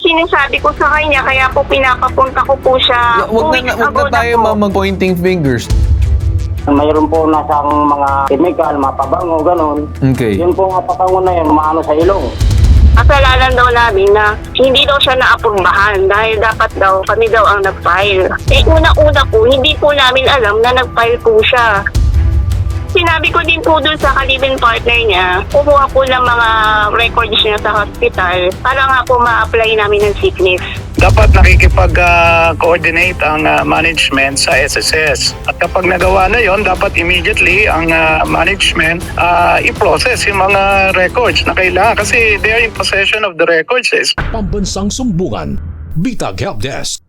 sinasabi ko sa kanya, kaya po pinapapunta ko po siya. Wag na tayo mag-pointing fingers. Mayroon po nasang mga chemical, mapabango, ganun. Okay. Yun po nga pabango na yun, maano sa ilong. Kasalanan daw namin na hindi daw siya naapurbahan dahil dapat daw kami daw ang nag-file. Eh una-una po, hindi po namin alam na nag-file po siya. Sinabi ko din po dun sa kalibin partner niya, kumuha po ng mga records niya sa hospital para nga po ma-apply namin ng sickness. Dapat nakikipag-coordinate ang management sa SSS. At kapag nagawa na yon, dapat immediately ang management i-process yung mga records na kailangan kasi they are in possession of the records. Pambansang Sumbungan, Bitag Helpdesk.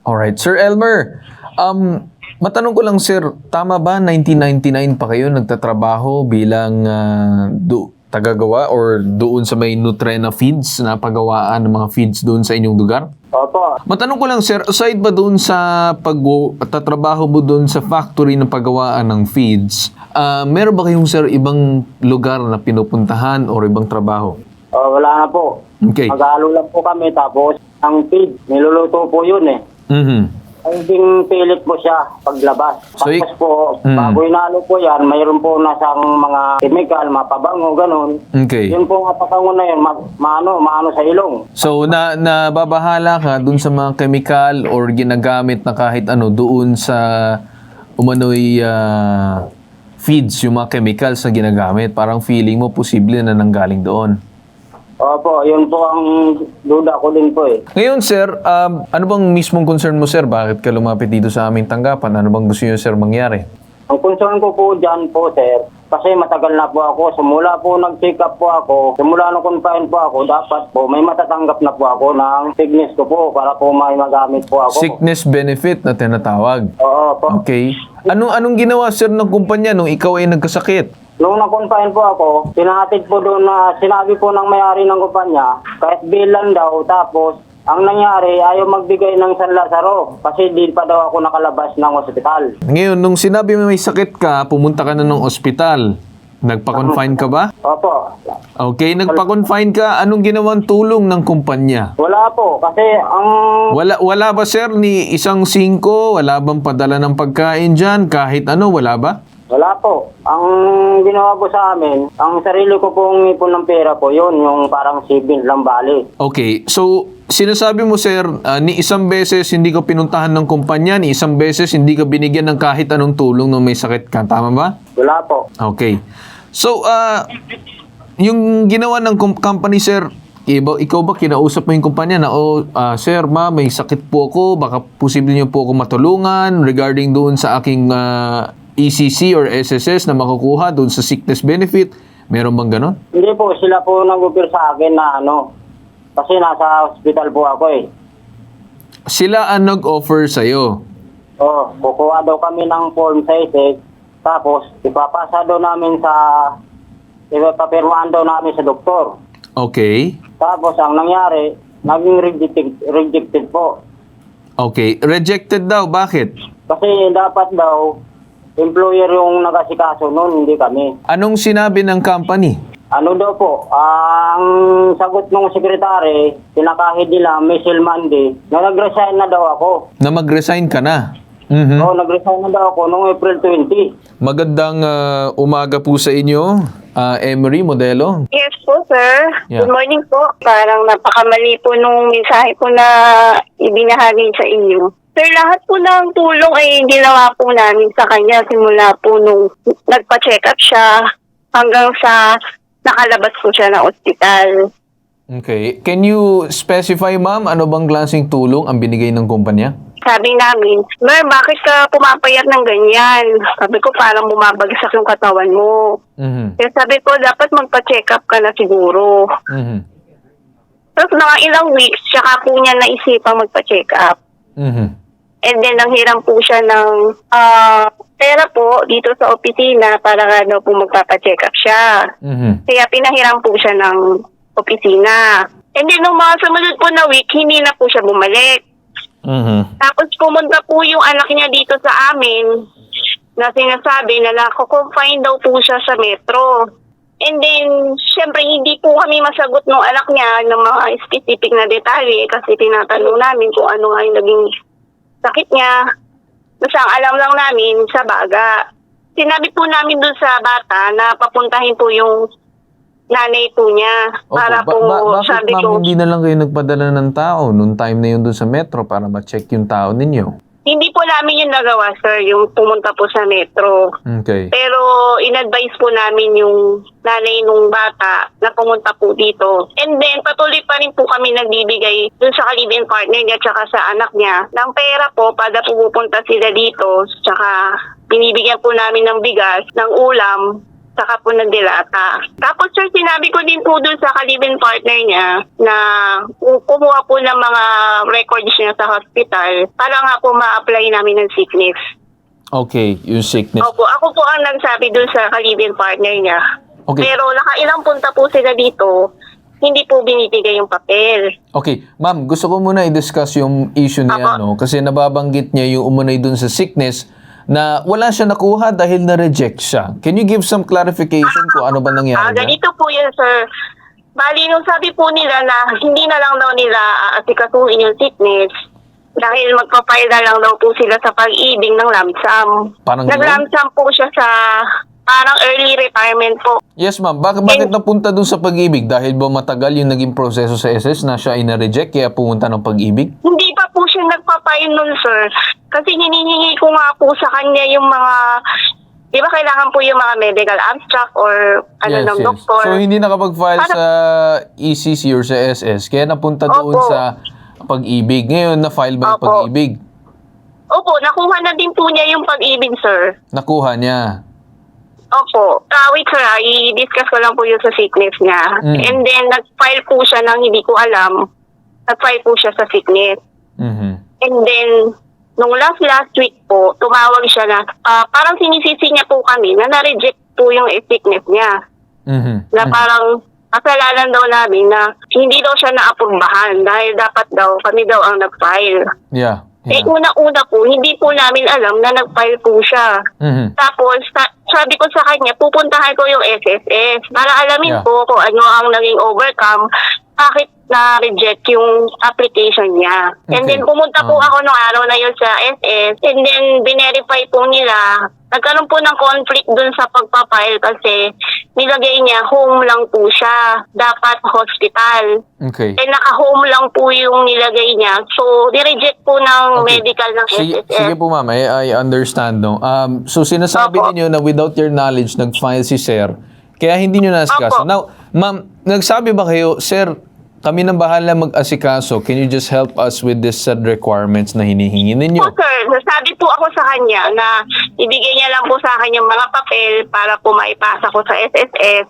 Alright, Sir Elmer, matanong ko lang sir, tama ba 1999 pa kayo nagtatrabaho bilang tagagawa or doon sa may Nutrena Feeds na pagawaan ng mga feeds doon sa inyong lugar? Opo. Matanong ko lang sir, aside ba doon sa pagtatrabaho mo doon sa factory ng pagawaan ng feeds, meron ba kayong sir ibang lugar na pinupuntahan or ibang trabaho? Wala na po. Okay. Mag-aalo lang po kami tapos ang feed, niluluto po yun eh. Ang ding pilit po siya paglabas. So, Tapos po, bago inalo po yan, mayroon po nasang mga chemical, mapabango, ganun. Okay. Yun po nga pabango na yun, maano sa ilong. So, nababahala ka dun sa mga chemical or ginagamit na kahit ano doon sa umano'y feeds, yung mga chemicals na ginagamit. Parang feeling mo posible na nanggaling doon. Opo, yun po ang duda ko din po eh. Ngayon, sir, ano bang mismong concern mo, sir? Bakit ka lumapit dito sa aming tanggapan? Ano bang gusto niyo, sir, mangyari? Ang concern ko po dyan po, sir, kasi matagal na po ako. Simula po nag-check up po ako, simula nung confine po ako, dapat po may matatanggap na po ako ng sickness ko po para po may magamit po ako. Sickness benefit na tinatawag. Oo po. Okay. Anong ginawa, sir, ng kumpanya nung ikaw ay nagkasakit? Nung na-confine po ako, pinahatid po doon na sinabi po ng may-ari ng kumpanya, kahit bilan daw, tapos ang nangyari, ayaw magbigay ng San Lazaro kasi di pa daw ako nakalabas ng ospital. Ngayon, nung sinabi mo may sakit ka, pumunta ka na ng ospital. Nagpa-confine ka ba? Opo. Okay, nagpa-confine ka. Anong ginawang tulong ng kumpanya? Wala po, kasi ang... Wala ba, sir, ni isang 5? Wala bang padala ng pagkain dyan? Kahit ano, wala ba? Wala po. Ang ginawa po sa amin, ang sarili ko pong ipon ng pera po, yun, yung parang savings lang bali. Okay, so sinasabi mo, sir, ni isang beses hindi ka pinuntahan ng kumpanya, ni isang beses hindi ka binigyan ng kahit anong tulong nung may sakit ka. Tama ba? Wala po. Okay. So, yung ginawa ng company, sir, ikaw ba kinausap mo yung kumpanya na, sir, ma, may sakit po ako, baka posible niyo po ako matulungan regarding doon sa aking ECC or SSS na makukuha doon sa sickness benefit? Meron bang ganon? Hindi po, sila po nag-offer sa akin na kasi nasa hospital po ako eh. Sila ang nag-offer sa'yo? Kukuha daw kami ng form 6, tapos ipapasa daw namin ipapapirmaan daw namin sa doktor. Okay. Tapos ang nangyari, naging rejected po. Okay. Rejected daw. Bakit? Kasi dapat daw, employer yung nag-asikaso noon, hindi kami. Anong sinabi ng company? Ano daw po, ang sagot ng sekretary, pinakahid nila, Michelle Monday, na nag-resign na daw ako. Na mag-resign ka na? Nag-resign na daw ako noong April 20. Magandang umaga po sa inyo, Emery Modelo. Yes po, sir. Yeah. Good morning po. Parang napakamali po nung mensahe po na ibinahagi sa inyo. Sir, lahat po ng tulong ay ginawa po namin sa kanya simula po nung nagpa-check up siya hanggang sa nakalabas po siya ng ospital. Okay. Can you specify, ma'am, ano bang klaseng tulong ang binigay ng kumpanya? Sabi namin, Mer, bakit ka pumapayat ng ganyan? Sabi ko, parang bumabagsak yung katawan mo. Kaya sabi ko, dapat magpa-check up ka na siguro. Tapos mga ilang weeks, tsaka po niya naisipang magpa-check up. And then, nanghiram po siya ng pera po dito sa opisina para nga daw po magpapacheck up siya. Kaya pinahiram po siya ng opisina. And then, nung mga sumunod po na week, hindi na po siya bumalik. Tapos pumunta po yung anak niya dito sa amin na sinasabi na nako-confine daw po siya sa metro. And then, syempre, hindi po kami masagot ng anak niya ng mga specific na detalye kasi tinatanong namin kung ano nga yung naging sakit niya. Basta ang alam lang namin sa baga. Sinabi po namin dun sa bata na papuntahin po yung nanay po niya. Opo, Para po, bakit sabi ma'am ko, hindi na lang kayo nagpadala ng tao nung time na yun doon sa metro para ma-check yung tao ninyo? hindi po namin yung nagawa, sir, yung pumunta po sa metro. Okay. Pero in-advise po namin yung nanay nung bata na pumunta po dito. And then patuloy pa rin po kami nagbibigay dun sa kalibin partner niya tsaka sa anak niya ng pera po para pupunta sila dito. Tsaka binibigyan po namin ng bigas, ng ulam, saka po nagdilata. Tapos sir, sinabi ko din po dun sa kalibin partner niya na kumuha po ng mga records niya sa hospital para nga po ma-apply namin ng sickness. Okay, yung sickness. Opo, ako po ang nagsabi dun sa kalibin partner niya. Okay. Pero nakailang punta po sila dito, hindi po binibigay yung papel. Okay, ma'am, gusto ko muna i-discuss yung issue na yan, no? Kasi nababanggit niya yung umunay dun sa sickness na wala siya nakuha dahil na-reject siya. Can you give some clarification kung ano ba nangyari niya? Ganito po yan, sir. Bali, nung sabi po nila na hindi na lang daw nila asikasuhin yung sickness dahil magpapile na lang daw po sila sa pag-ibig ng lump sum. Parang Nag-lump sum po siya sa parang early retirement po. Yes, ma'am. Bakit napunta dun sa pag-ibig? Dahil ba matagal yung naging proseso sa SS na siya ay na-reject kaya pumunta ng pag-ibig? Hindi pa po siya nagpapile nun, sir. Kasi hinihingi ko nga po sa kanya yung mga, di ba kailangan po yung mga medical abstract or ng doktor. So, hindi nakapag-file sa ECC or sa SS kaya napunta doon Opo. sa pag-ibig. Ngayon, na-file ba yung Opo. pag-ibig? Opo, nakuha na din po niya yung pag-ibig, sir. Nakuha niya. Opo. Wait, sir, i-discuss ko lang po yung sa sickness niya. And then, nag-file po siya ng hindi ko alam. Nag-file po siya sa sickness. Mhm. And then, nung last week po, tumawag siya na, parang sinisisi niya po kami na na-reject po yung sickness niya. Mhm. Na parang, kasalanan daw namin na hindi daw siya na-apurbahan dahil dapat daw, kami daw ang nag-file. Yeah. Eh, Yeah. una-una po, hindi po namin alam na nag-file po siya. Mhm. Tapos, sabi ko sa kanya, pupuntahan ko yung SSS para alamin Yeah. po kung ano ang naging overcome, bakit na-reject yung application niya. And Okay. then, pumunta po ako nung araw na yun sa SS, and then, binerify po nila. Nagkaroon po ng conflict dun sa pagpapile kasi nilagay niya home lang po siya, dapat hospital. Okay. Eh, naka-home lang po yung nilagay niya. So, nireject po ng Okay. medical ng Sige, SSS. sige po ma'am, I understand. No? So sinasabi Opo. ninyo na without your knowledge, nag-file si Sir, kaya hindi nyo nasikaso. Opo. Now, ma'am, nagsabi ba kayo, Sir, kami nang bahala mag-asikaso, can you just help us with this said requirements na hinihingi ninyo? Po, sir, sabi po ako sa kanya na ibigay niya lang po sa akin yung mga papel para po maipasa ko sa SSS.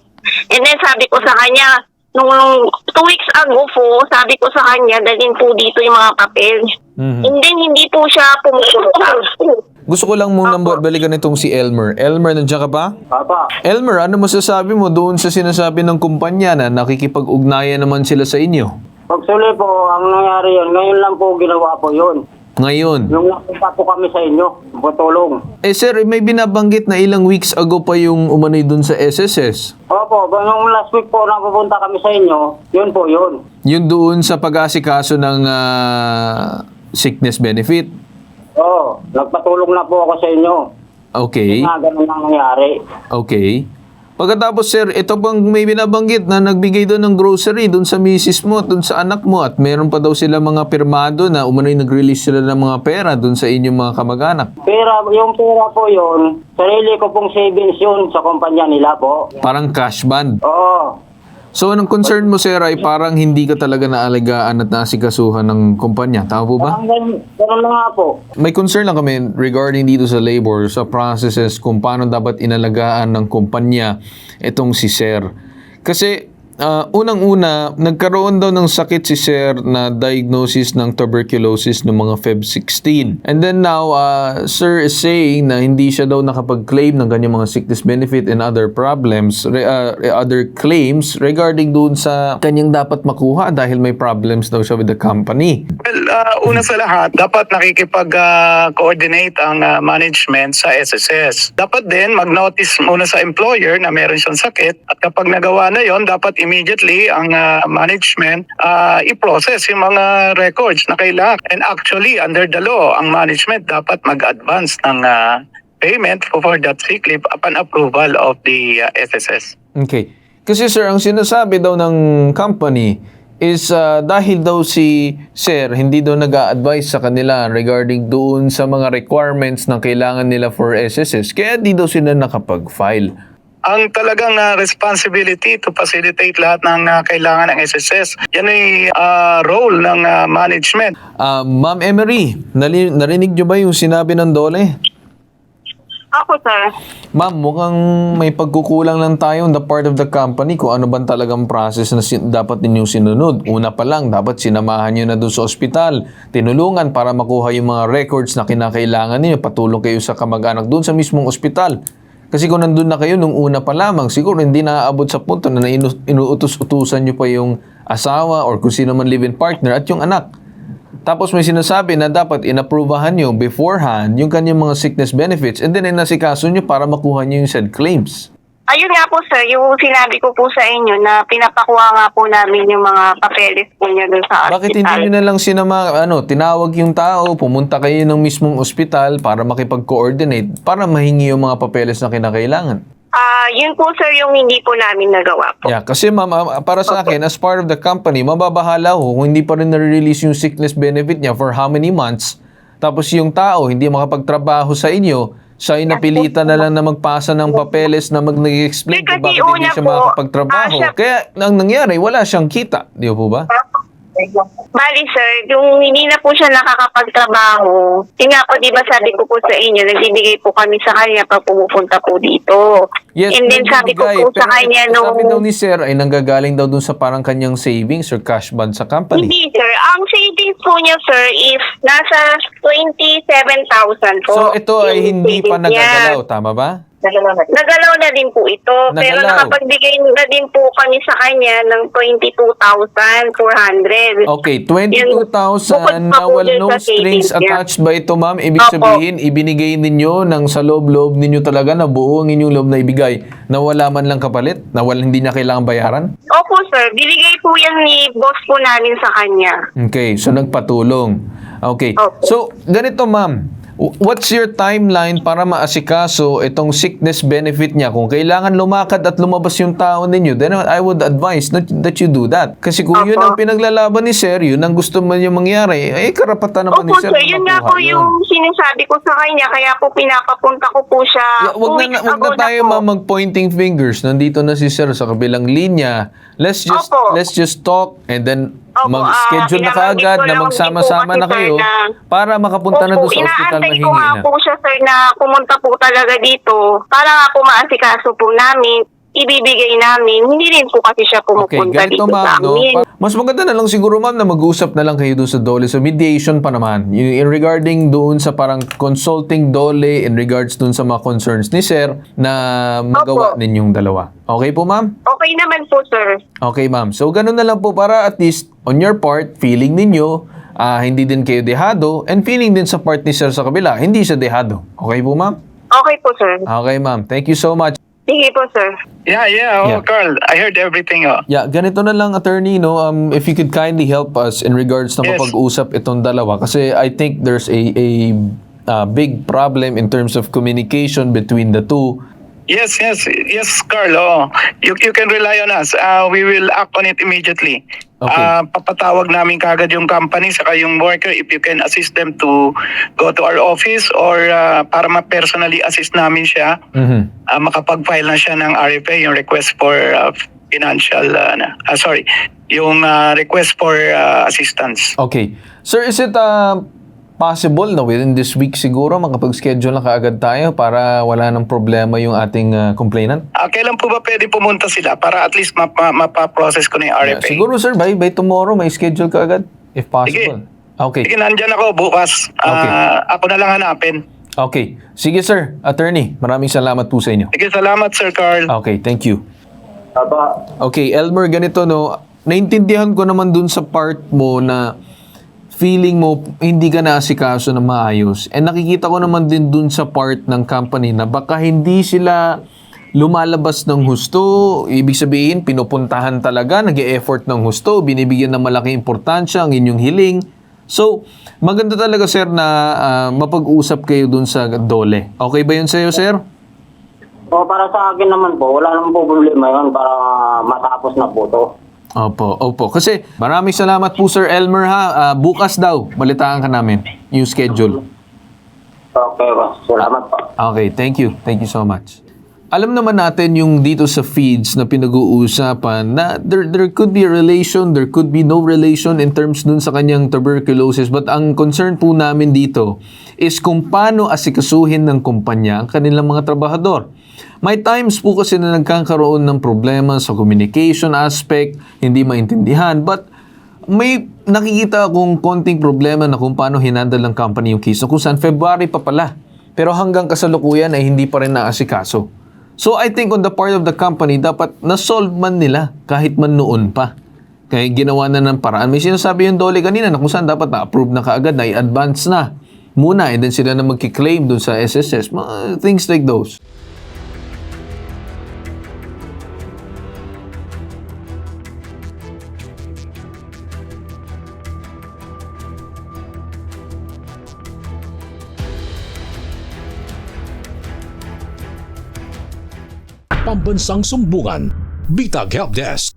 And then sabi ko sa kanya, nung 2 weeks ago po, sabi ko sa kanya, dalhin po dito yung mga papel. Mhm. And then hindi po siya pumupunta. Gusto ko lang muna balikan itong si Elmer. Elmer, nandiyan ka pa? Papa, Elmer, ano masasabi mo doon sa sinasabi ng kumpanya na nakikipag-ugnayan naman sila sa inyo? actually po, ang nangyari yun, ngayon lang po ginawa po yun. Ngayon. Yung napunta po kami sa inyo, patulong. Eh sir, may binabanggit na ilang weeks ago pa yung umanay doon sa SSS. Opo, nung last week po napupunta kami sa inyo, yun po yun. Yun doon sa pag-asikaso ng sickness benefit. Oo, nagpatulong na po ako sa inyo. Okay. Na ganun ang nangyari. Okay. Pagkatapos sir, ito bang may binabanggit na nagbigay doon ng grocery doon sa misis mo, doon sa anak mo at meron pa daw sila mga pirmado na umano'y nag-release sila ng mga pera doon sa inyong mga kamag-anak. Yung pera po yun, sarili ko pong savings yun sa kumpanya nila po. Parang cash band. Oo. So anong concern mo sir ay parang hindi ka talaga naalagaan at nasikasuhan ng kumpanya. Tama po ba? Parang ganun na nga po. May concern lang kami regarding dito sa labor, sa processes kung paano dapat inalagaan ng kumpanya itong si Sir. Kasi unang-una, nagkaroon daw ng sakit si Sir na diagnosis ng tuberculosis noong mga Feb 16. And then now, Sir is saying na hindi siya daw nakapag-claim ng kanyang mga sickness benefit and other problems, other claims regarding doon sa kanyang dapat makuha dahil may problems daw siya with the company. Well, una sa lahat, dapat nakikipag-coordinate ang management sa SSS. Dapat din mag-notice muna sa employer na meron siyang sakit at kapag nagawa na yon, dapat immediately ang management i-process yung mga records na kailangan. And actually, under the law, ang management dapat mag-advance ng payment for that sick leave upon approval of the SSS. Okay. Kasi sir, ang sinasabi daw ng company is dahil daw si Sir hindi daw nag-a-advise sa kanila regarding doon sa mga requirements na kailangan nila for SSS, kaya di daw sila nakapag-file. Ang talagang responsibility to facilitate lahat ng kailangan ng SSS, yan ay role ng management. Ma'am Emery, narinig niyo ba yung sinabi ng Dole? Ako, sir. Ma'am, mukhang may pagkukulang lang tayo on the part of the company kung ano bang talagang process na dapat ninyong sinunod. Una pa lang, dapat sinamahan nyo na doon sa ospital, tinulungan para makuha yung mga records na kinakailangan ninyo, patulong kayo sa kamag-anak doon sa mismong ospital. Kasi kung nandun na kayo nung una pa lamang, siguro hindi naaabot sa punto na inuutos-utusan nyo pa yung asawa or kung sino man live-in partner at yung anak. Tapos may sinasabi na dapat inapprovahan nyo beforehand yung kanyang mga sickness benefits and then inasikaso nyo para makuha nyo yung said claims. Ayun nga po, sir, yung sinabi ko po sa inyo na pinapakuha nga po namin yung mga papeles po niya doon sa hospital. Bakit hindi nyo na lang tinawag yung tao, pumunta kayo ng mismong ospital para makipag-coordinate para mahingi yung mga papeles na kinakailangan? Yun po, sir, yung hindi po namin nagawa po. Yeah, kasi ma'am, para sa akin, as part of the company, mababahala ho kung hindi pa rin na-release yung sickness benefit niya for how many months, tapos yung tao hindi makapagtrabaho sa inyo, siya ay napilitan na lang na magpasa ng papeles na nag-explain kung bakit hindi siya makapagtrabaho. Kaya, ang nangyari, wala siyang kita. Di po ba? Bali, sir, yung hindi na po siya nakakapagtrabaho, yun nga po, di ba sabi ko po sa inyo, nagbibigay po kami sa kanya pag pumupunta po dito. Yes, and then sabi ko po sa kanya nung... Sabi daw ni Sir ay nanggagaling daw dun sa parang kanyang savings or cash bond sa company. Hindi, sir. Ang savings po niya, sir, is nasa 27,000 po. So, ito ay yung hindi pa savings niya. nagagalaw, tama ba? Nagalaw na din po ito. Pero Nagalaw. nakapagbigay na din po kami sa kanya ng 22,400. Okay, Bukod 22,000 pa na po no dun sa strings savings niya. attached ba ito, ma'am? Ibig Opo. sabihin, ibinigay ninyo ng sa loob-loob ninyo talaga na buo ang inyong loob na ibigay na wala man lang kapalit? Na hindi na kailangan bayaran? Opo, sir. Binigay po yan ni boss po namin sa kanya. Okay, so nagpatulong. Okay. Opo. So, ganito ma'am. What's your timeline para maasikaso itong sickness benefit niya? Kung kailangan lumakad at lumabas yung tao ninyo, then I would advise that you do that. Kasi kung yun ang pinaglalaban ni Sir, yun ang gusto man yung mangyari, karapatan naman ni Opo, Sir. sir. Yun nga po yung sinasabi ko sa kanya. Kaya po pinapapunta ko po siya. Wag na tayo mag-pointing fingers. Nandito na si Sir sa kabilang linya. Let's just talk and then mag-schedule na kaagad na magsama-sama na kayo para makapunta na doon sa ospital na hingi Inaantay ko nga na. po siya, sir, na pumunta po talaga dito para nga po maasikaso po namin, ibibigay namin. Hindi rin po kasi siya Okay, pumupunta ganito dito sa ma'am, no? amin. Mas maganda na lang siguro ma'am na mag-usap na lang kayo doon sa Dole. So mediation pa naman. In regarding doon sa parang consulting Dole in regards doon sa mga concerns ni Sir na magawa Opo. ninyong dalawa. Okay po ma'am? Okay naman po, sir. Okay ma'am. So ganun na lang po para at least on your part, feeling ninyo, hindi din kayo dehado and feeling din sa part ni Sir sa kabila, hindi siya dehado. Okay po ma'am? Okay po, sir. Okay ma'am. Thank you so much. Sige po, sir. Yeah. Yeah. Carl, I heard everything. Yeah, ganito na lang attorney, no? If you could kindly help us in regards na Yes. mapag-usap itong dalawa kasi I think there's a big problem in terms of communication between the two. Yes, Carl. Oh. You can rely on us. We will act on it immediately. Okay. Papatawag namin kagad yung company saka yung worker if you can assist them to go to our office or para ma-personally assist namin siya. Makapag-file na siya ng RFA, yung request for request for assistance. Okay. Sir, is it possible na within this week siguro makapag-schedule na kaagad tayo para wala ng problema yung ating complainant? Kailan po ba pwede pumunta sila para at least mapaprocess ko na yung Yeah, RFA? siguro sir, by tomorrow may schedule ka agad if possible. Okay. Sige, nandyan ako bukas. Okay. Ako na lang hanapin. Okay. Sige sir, attorney, maraming salamat po sa inyo. Sige, salamat Sir Carl. Okay, thank you. Aba, Okay, Elmer, ganito no, naintindihan ko naman dun sa part mo na feeling mo hindi ka naasikaso na maayos. And nakikita ko naman din dun sa part ng company na baka hindi sila lumalabas ng husto. Ibig sabihin, pinupuntahan talaga, nag-e-effort ng husto, binibigyan ng malaking importansya ang inyong hiling. So, maganda talaga sir na mapag-usap kayo dun sa DOLE. Okay ba yun sa'yo, sir? para sa akin naman po, wala naman po problema yun para matapos na po to. Opo. Kasi maraming salamat po Sir Elmer ha. Bukas daw, balitaan ka namin yung schedule. Okay, boss. Salamat po. Okay, thank you. Thank you so much. Alam naman natin yung dito sa feeds na pinag-uusapan na there could be a relation, there could be no relation in terms dun sa kanyang tuberculosis. But ang concern po namin dito is kung paano asikasuhin ng kumpanya ang kanilang mga trabahador. May times po kasi na nagkakaroon ng problema sa communication aspect, hindi maintindihan, but may nakikita akong konting problema na kung paano hinandle ng company yung case. So kung saan February pa pala, pero hanggang kasalukuyan ay hindi pa rin naasikaso. So I think on the part of the company, dapat na-solve man nila kahit man noon pa. Kaya ginawa na ng paraan. May sinasabi yung DOLE kanina na kung saan dapat na-approve na kaagad, na i-advance na muna, and then sila na magkiklaim dun sa SSS. Things like those. Pambansang Sumbungan, Bitag Helpdesk.